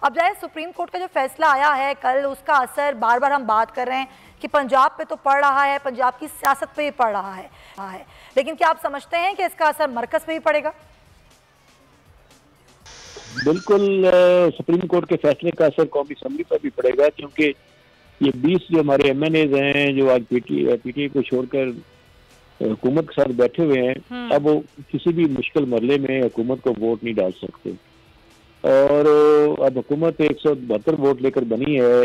अब जाए supreme court का जो फैसला आया है कल, उसका असर बार बार हम बात कर रहे हैं कि पंजाब पे तो पड़ रहा है, पंजाब की सियासत पे भी पड़ रहा है, लेकिन क्या आप समझते हैं कि इसका असर मरकज पे भी पड़ेगा? बिल्कुल, सुप्रीम कोर्ट के फैसले का असर कौमी असम्बली पर भी पड़ेगा, क्योंकि ये 20 जो हमारे MNAs हैं जो आज पीटीआई को छोड़कर हुकूमत के साथ बैठे हुए हैं, अब वो किसी भी मुश्किल मरले में हुकूमत को वोट नहीं डाल सकते। और अब हुकूमत 172 वोट लेकर बनी है,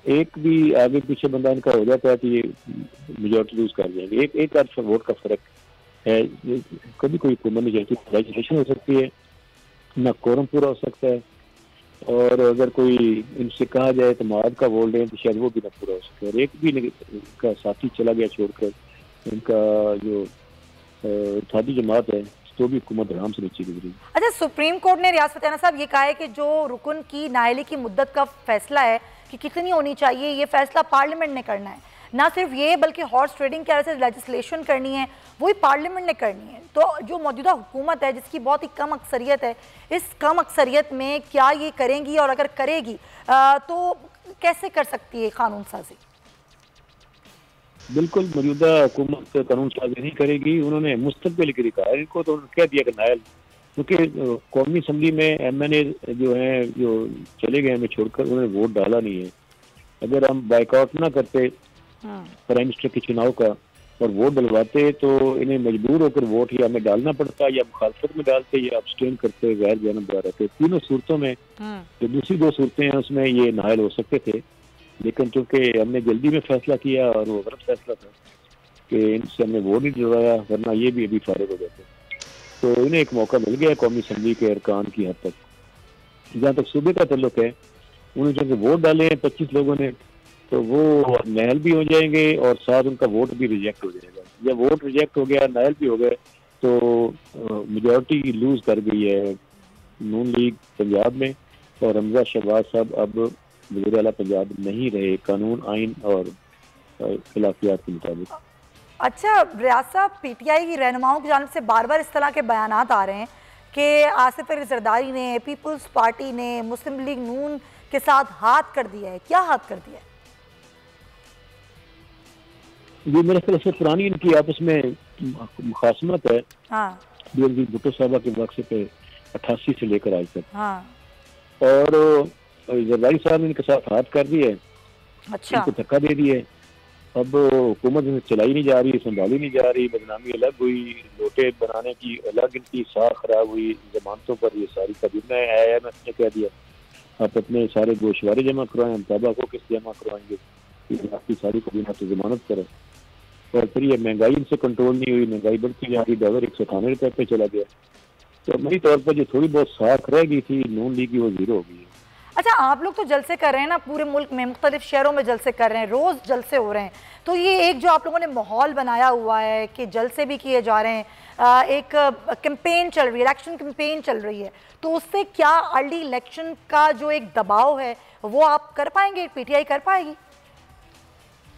एक भी आगे पीछे बंदा इनका हो जाता है कि ये मेजोरिटी लूज कर जाएंगे। एक आध वोट का फर्क है, कभी कोई हुकूमत नहीं चलती, लेजिस्लेशन हो सकती है ना, कोरम पूरा हो सकता है, और अगर कोई इनसे कहा जाए तो माद का वोट दें तो शायद वो भी ना पूरा हो सके। और एक भी इनका साथी चला गया छोड़कर, इनका जो इत्तेहादी जमात है, तो भी हुकूमत आराम से नीचे गुजरी। अच्छा, सुप्रीम कोर्ट ने रियाज फतेहाना साहब ये कहा है कि जो रुकन की नाअहली की मुद्दत का फैसला है कि कितनी होनी चाहिए, ये फैसला पार्लियामेंट ने करना है। ना सिर्फ ये बल्कि हॉर्स ट्रेडिंग के से लेजिस्लेशन करनी है, वही पार्लियामेंट ने करनी है। तो जो मौजूदा हुकूमत है जिसकी बहुत ही कम अक्सरियत है, इस कम अक्सरियत में क्या ये करेंगी, और अगर करेगी तो कैसे कर सकती है कानून साजी? बिल्कुल, मौजूदा हुकूमत कानून साजी नहीं करेगी। उन्होंने मुस्तकबिल के लिए कहा, इनको तो उन्होंने कह दिया कि नायल, क्योंकि कौमी असम्बली में MNA जो हैं जो चले गए हमें छोड़कर, उन्होंने वोट डाला नहीं है। अगर हम बाइकआउट ना करते प्राइम मिनिस्टर के चुनाव का और वोट डलवाते तो इन्हें मजबूर होकर वोट या हमें डालना पड़ता, या मुखालफत में डालते, या अब्सटेन करते, गैर जानबदार रहते। तीनों सूरतों में जो दूसरी 2 सूरतें हैं उसमें ये नायल हो सकते थे, लेकिन चूंकि हमने जल्दी में फैसला किया और वो गलत फैसला था कि इनसे हमने वोट नहीं डलवाया, वरना ये भी अभी फारिग हो जाते। तो इन्हें एक मौका मिल गया कौमी असम्बली के अरकान की हद तक। जहाँ तक सूबे का तल्लुक है, उन्होंने चूँकि वोट डाले हैं 25 लोगों ने, तो वो नायल भी हो जाएंगे और साथ उनका वोट भी रिजेक्ट हो जाएगा। जब वोट रिजेक्ट हो गया, नायल भी हो गए, तो मेजॉरिटी लूज कर गई है नून लीग पंजाब में, और हमजा शहबाज साहब अब वज़ीर आला पंजाब नहीं रहे कानून, आइन और खिलाफियात के मुताबिक। अच्छा रियाज साहब, PTI की रहनुमाओं की जानिब से बार बार इस तरह के बयानात आ रहे हैं कि आसिफ अली जरदारी ने, पीपल्स पार्टी ने मुस्लिम लीग नून के साथ हाथ कर दिया है। क्या हाथ कर दिया है? ये मेरे ख्याल से पुरानी इनकी आपस में मुखासमत है। हाँ। भुट्टो साहबा के वक्त से 88 से लेकर आज तक। हाँ। और जरदारी साहब ने इनके साथ हाथ कर दिए, अच्छा। इनको धक्का दे दिए। अब हुकूमत चलाई नहीं जा रही, संभाली नहीं जा रही, बदनामी अलग हुई, नोटे बनाने की अलग इनकी साख खराब हुई, जमानतों पर ये सारी कबीना है। IMF ने कह दिया आप अपने सारे गोशवारे जमा करवाएं, हम तबा को किस जमा करवाएंगे, आपकी सारी कबीना तो जमानत करें। और फिर ये महंगाई इनसे कंट्रोल नहीं हुई, महंगाई बढ़ती जा रही, डॉलर 198 रुपये पे चला गया। तो मेरी तौर पर जो थोड़ी बहुत साख रह गई थी नून लीग की, वो जीरो हो गई है। अच्छा, आप लोग तो जलसे कर रहे हैं ना, पूरे मुल्क में मुख्तलिफ शहरों में जलसे कर रहे हैं, रोज़ जलसे हो रहे हैं, तो ये एक जो आप लोगों ने माहौल बनाया हुआ है कि जलसे भी किए जा रहे हैं, एक कैंपेन चल रही है, इलेक्शन कैंपेन चल रही है, तो उससे क्या अर्ली इलेक्शन का जो एक दबाव है वो आप कर पाएंगे, PTI कर पाएगी?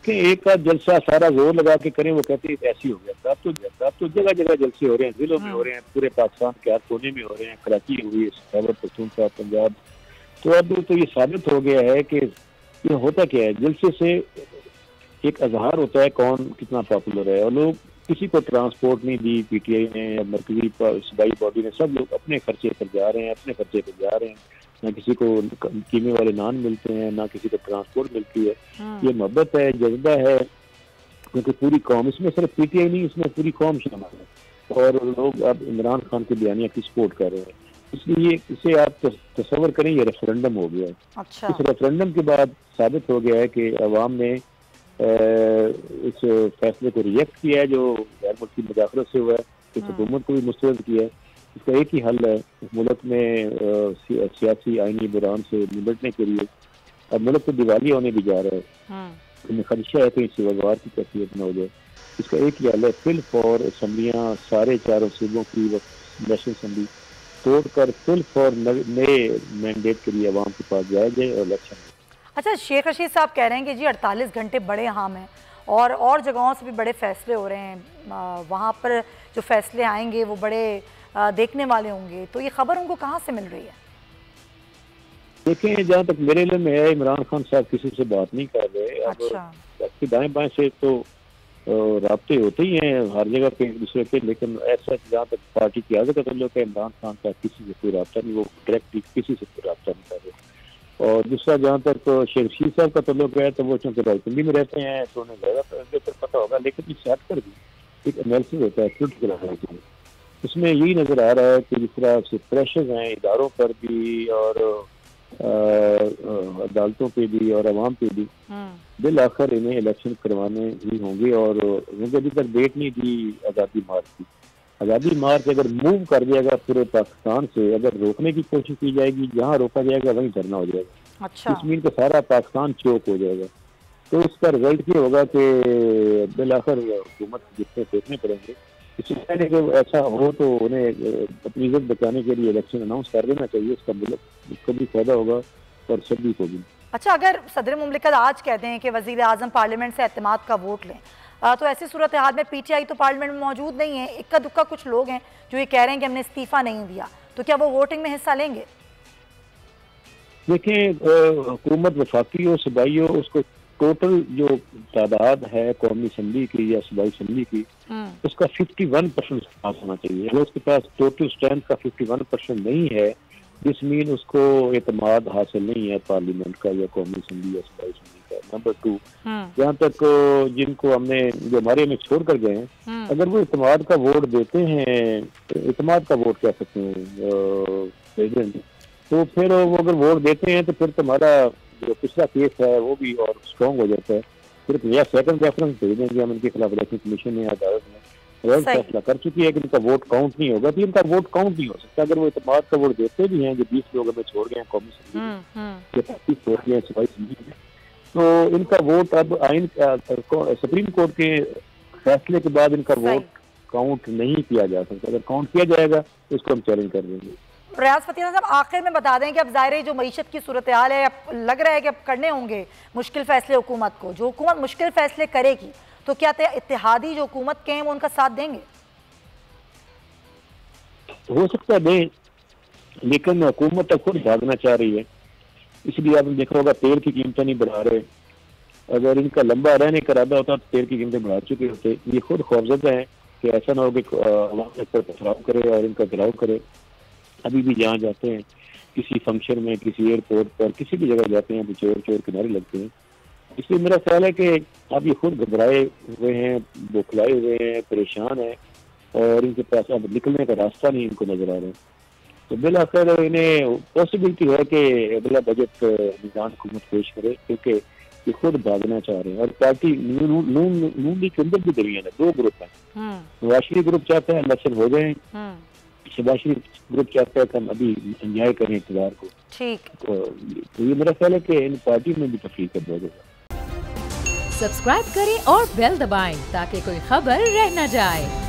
कि एक आध जलसा सारा जोर लगा के करें, वो कहते हैं ऐसी हो गया। अब तो जगह जगह जलसे हो रहे हैं, जिलों में हो रहे हैं, पूरे पाकिस्तान के हर कोने में हो रहे हैं, कराची हुई, खैबर पख्तूनख्वा, पंजाब। तो अब तो ये साबित हो गया है कि ये होता क्या है, जलसे से एक अजहार होता है कौन कितना पॉपुलर है। और लोग किसी को ट्रांसपोर्ट नहीं दी PTI ने या मरकजी सूबाई बॉडी ने, सब लोग अपने खर्चे पर जा रहे हैं, अपने खर्चे पर जा रहे हैं। ना किसी को कीमे वाले नान मिलते हैं, ना किसी को ट्रांसपोर्ट मिलती है। ये मोहब्बत है, जज्बा है, क्योंकि पूरी कौम, इसमें सिर्फ PTI नहीं, इसमें पूरी कौम शामिल है। और लोग अब इमरान खान के बयानिया की सपोर्ट कर रहे हैं, इसलिए इसे आप तसव्वुर करें ये रेफरेंडम हो गया है। अच्छा। इस रेफरेंडम के बाद साबित हो गया है कि अवाम ने इस फैसले को रिजेक्ट किया है जो गैर मुल्की मुदाखलत से हुआ है, इस हुकूमत को भी मुस्तरद किया है। इसका एक ही हल है इस मुल्क में सियासी आईनी बुरान से निपटने के लिए। अब मुल्क तो दिवालिया होने भी जा रहा है, इन्हें खदशा है कहीं सिवागार की कैफियत न हो जाए। इसका एक ही हल है, फिल फॉर असम्बलियाँ सारे चारों सूबों की नेशनल असम्बली तोड़कर फिल फॉर नए मैंडेट के लिए अवाम के पास जाया जाए और इलेक्शन। अच्छा, शेख रशीद साहब कह रहे हैं कि जी 48 घंटे बड़े अहम हैं और जगहों से भी बड़े फैसले हो रहे हैं, वहाँ पर जो फैसले आएंगे वो बड़े देखने वाले होंगे, तो ये खबर उनको कहाँ से मिल रही है? देखें, जहाँ तक मेरे इल्म में है, इमरान खान साहब किसी से बात नहीं कर रहे। अब दाएं बाएं से तो राब्ते होते ही हैं हर जगह पे एक दूसरे के, लेकिन ऐसा जहाँ तक पार्टी की आगे का तल्लुक है, इमरान खान साहब किसी से कोई राब्ता नहीं, वो डायरेक्टली किसी से कोई राब्ता नहीं कर रहे। और दूसरा, जहाँ तक शेख रशीद साहब का तल्लुक है, तो वो चूँकि रावलपिंडी में रहते हैं तो उन्हें ज़्यादा बेहतर पता होगा, लेकिन इस हट कर भी एक एनालिसिस होता है क्रिटिकल एनालिसिस। उसमें यही नज़र आ रहा है कि जिस तरह से प्रेशर हैं इदारों पर भी और अदालतों पे भी और अवाम पे भी, बिल आखिर इन्हें इलेक्शन करवाने ही होंगे। और उन्होंने अभी तक डेट नहीं दी आज़ादी मार्च की। आज़ादी मार्च अगर मूव कर जाएगा पूरे पाकिस्तान से, अगर रोकने की कोशिश की जाएगी, जहाँ रोका जाएगा वहीं धरना हो जाएगा। अच्छा। इस मीन का सारा पाकिस्तान चौक हो जाएगा। तो इसका रिजल्ट ये होगा कि बिल आखिर हुकूमत जितने देखने पड़ेंगे। इससे पहले कि ऐसा हो तो उन्हें अपनी इज्जत बचाने के लिए इलेक्शन अनाउंस कर देना चाहिए। उसका उसको भी फायदा होगा और सभी को भी। अच्छा, अगर सदर मुमलिकत आज कहते हैं कि वज़ीर आज़म पार्लियामेंट से एतमाद का वोट लें, तो ऐसी सूरत हाल में पीटीआई तो पार्लियामेंट में मौजूद नहीं है, इक्का दुक्का कुछ लोग हैं जो ये कह रहे हैं कि हमने इस्तीफ़ा नहीं दिया, तो क्या वो वोटिंग में हिस्सा लेंगे? देखिए, हुकूमत वफाकी हो सूबाई हो, उसको टोटल जो तादाद है कौमी असम्बली की या सूबाई असम्बली की, उसका 51% पास होना चाहिए। अगर उसके पास टोटल स्ट्रेंथ का 51% नहीं है, दिस मीन उसको एतमाद हासिल नहीं है पार्लियामेंट का या कौमी असम्बली या सूबाई असम्बली का। नंबर 2, जहाँ तक जिनको हमने जो हमारे में छोड़ कर गए हैं, अगर वो एतमाद का वोट देते हैं, एतमाद का वोट कह सकते हैं प्रेसिडेंट, तो फिर वो अगर वोट देते हैं तो फिर तुम्हारा जो पिछला केस है वो भी और स्ट्रॉन्ग हो जाता है। फिर या सेकंड प्रेफरेंस भेज देंगे हम इनके खिलाफ इलेक्शन कमीशन ने, अदालत ने फैसला कर चुकी है कि इनका वोट काउंट नहीं होगा, तो इनका वोट काउंट नहीं हो सकता। अगर वो इतमाद का वोट देते भी हैं, जो 20 लोग हमें छोड़ गए हैं कौमी असम्बली में, 35 छोड़ गए हैं सूबाई असम्बली में, तो इनका वोट अब आइन सुप्रीम कोर्ट के फैसले के बाद इनका वोट काउंट नहीं किया जा सकता। अगर काउंट किया जाएगा तो इसको हम चैलेंज कर देंगे। रियाज फतेह साहब, आखिर में बता दें कि अब ज़ाहिर है जो मईशत की सूरत हाल है, अब लग रहा है कि अब करने होंगे मुश्किल फैसले हुकूमत को। जो हुकूमत मुश्किल फैसले करेगी तो क्या इत्तेहादी जो हुकूमत के हैं वो उनका साथ देंगे? हो सकता है दें, लेकिन हुकूमत तक खुद भागना चाह रही है। इसलिए आपने देखा होगा तेल की कीमतें नहीं बढ़ा रहे। अगर इनका लंबा रहने का इरादा होता तो तेल की कीमतें बढ़ा चुके होते। ये खुद खौफजदा है कि ऐसा ना हो कि अवाम पर पथराव करे और इनका गिराव करे। अभी भी जहाँ जाते हैं, किसी फंक्शन में, किसी एयरपोर्ट पर, किसी भी जगह जाते हैं तो चोर चोर किनारे लगते हैं। इसलिए मेरा ख्याल है कि अब ये खुद घबराए हुए हैं, बौखलाए हुए हैं, परेशान हैं और इनके पास अब निकलने का रास्ता नहीं इनको नजर आ रहा है। तो बिलाखिर इन्हें पॉसिबिलिटी है कि अगला बजट निजाम हुकूमत पेश करे, क्योंकि ये खुद भागना चाह रहे हैं। और पार्टी नून लीग के अंदर भी दरमियान है, 2 ग्रुप है। नवाज शरीफ ग्रुप चाहता है इलेक्शन हो जाए, शहबाज शरीफ ग्रुप चाहता है कि हम अभी एंजॉय करें इक़्तिदार को। ठीक। तो ये मेरा ख्याल है कि इन पार्टी में भी तफरीक कर दिया जाएगा। सब्सक्राइब करें और बेल दबाएं ताकि कोई खबर रह न जाए।